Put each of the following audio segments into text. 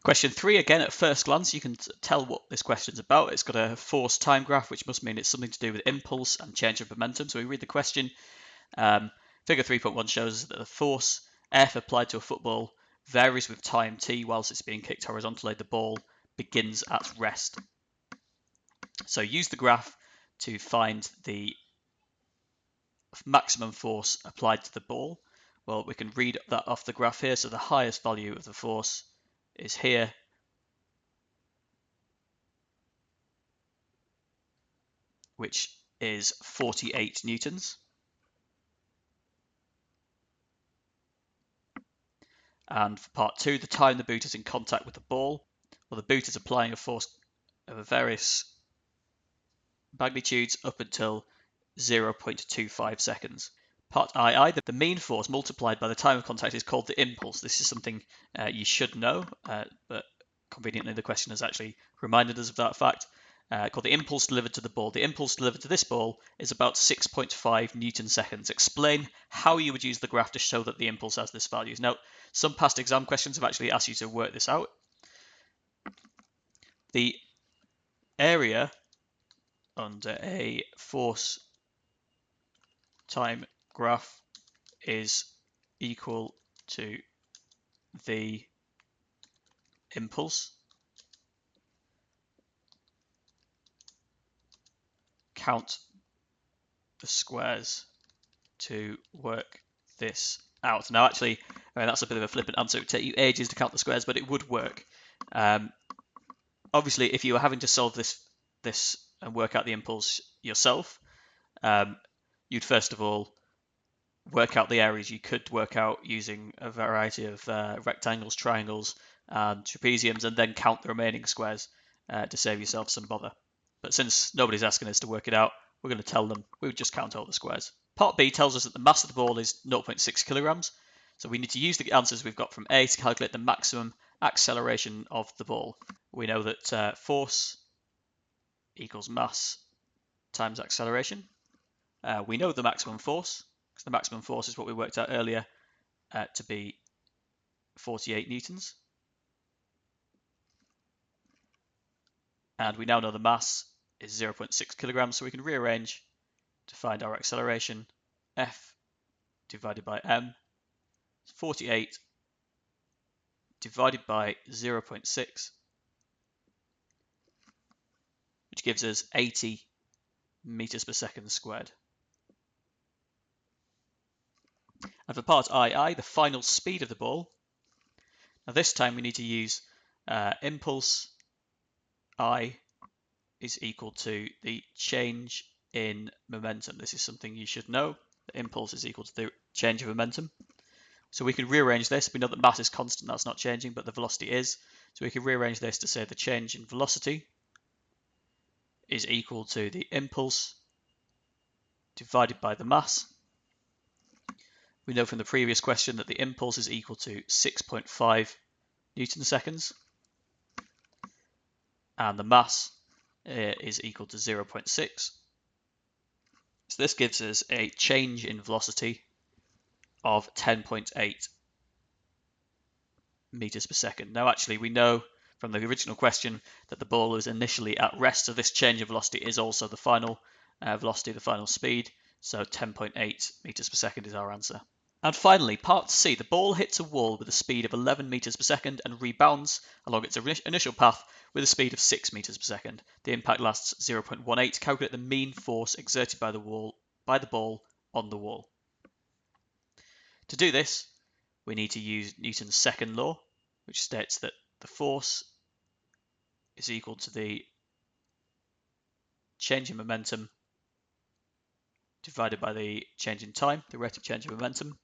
Question 3, again, at first glance, you can tell what this question's about. It's got a force time graph, which must mean it's something to do with impulse and change of momentum. So we read the question. Figure 3.1 shows that the force F applied to a football varies with time t whilst it's being kicked horizontally. The ball begins at rest. So use the graph to find the maximum force applied to the ball. Well, we can read that off the graph here. So the highest value of the force is here, which is 48 newtons. And for part 2, the time the boot is in contact with the ball. Well, the boot is applying a force of various magnitudes up until 0.25 seconds. Part II, the mean force multiplied by the time of contact is called the impulse. This is something you should know, but conveniently the question has actually reminded us of that fact. Called the impulse delivered to the ball. The impulse delivered to this ball is about 6.5 Newton seconds. Explain how you would use the graph to show that the impulse has this value. Now, some past exam questions have actually asked you to work this out. The area under a force time graph is equal to the impulse. Count the squares to work this out. Now, actually, that's a bit of a flippant answer. It would take you ages to count the squares, but it would work. Obviously, if you were having to solve this and work out the impulse yourself, you'd first of all work out the areas you could work out using a variety of rectangles, triangles, and trapeziums, and then count the remaining squares to save yourself some bother. But since nobody's asking us to work it out, we're going to tell them we would just count all the squares. Part B tells us that the mass of the ball is 0.6 kilograms. So we need to use the answers we've got from A to calculate the maximum acceleration of the ball. We know that force equals mass times acceleration. We know the maximum force, because the maximum force is what we worked out earlier to be 48 newtons. And we now know the mass is 0.6 kilograms, so we can rearrange to find our acceleration. F divided by m is 48 divided by 0.6, which gives us 80 meters per second squared. And for part II, the final speed of the ball. Now this time we need to use impulse I is equal to the change in momentum. This is something you should know. The impulse is equal to the change of momentum. So we can rearrange this. We know that mass is constant, that's not changing, but the velocity is. So we can rearrange this to say the change in velocity is equal to the impulse divided by the mass. We know from the previous question that the impulse is equal to 6.5 Newton seconds, and the mass is equal to 0.6. So this gives us a change in velocity of 10.8 meters per second. Now, actually, we know from the original question that the ball is initially at rest, so this change of velocity is also the final velocity, the final speed. So 10.8 meters per second is our answer. And finally, part C, the ball hits a wall with a speed of 11 meters per second and rebounds along its initial path with a speed of 6 meters per second. The impact lasts 0.18. Calculate the mean force exerted by the ball on the wall. To do this, we need to use Newton's second law, which states that the force is equal to the change in momentum divided by the change in time, the rate of change of momentum.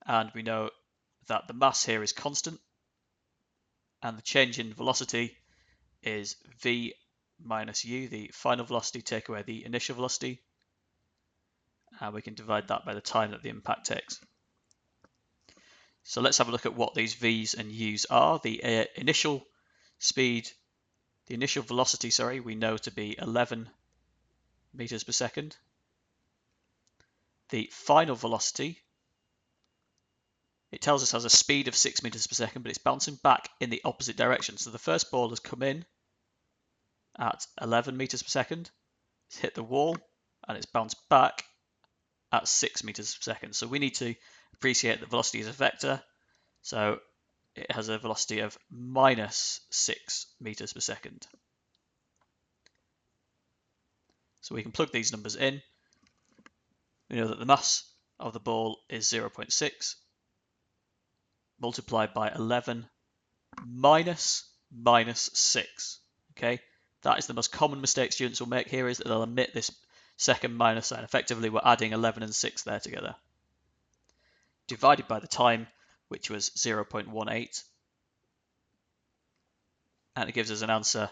And we know that the mass here is constant, and the change in velocity is v minus u, the final velocity, take away the initial velocity, and we can divide that by the time that the impact takes. So let's have a look at what these v's and u's are. The initial velocity, we know to be 11 meters per second. The final velocity It tells us it has a speed of 6 meters per second, but it's bouncing back in the opposite direction. So the first ball has come in at 11 meters per second. It's hit the wall and it's bounced back at 6 meters per second. So we need to appreciate that velocity is a vector. So it has a velocity of minus 6 meters per second. So we can plug these numbers in. We know that the mass of the ball is 0.6 multiplied by 11 minus 6. Okay, that is the most common mistake students will make here, is that they'll omit this second minus sign. Effectively, we're adding 11 and 6 there together. Divided by the time, which was 0.18, and it gives us an answer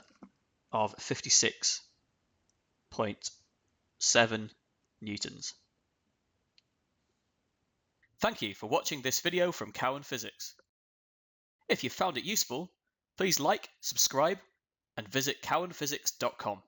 of 56.7 newtons. Thank you for watching this video from Cowen Physics. If you found it useful, please like, subscribe, and visit cowenphysics.com.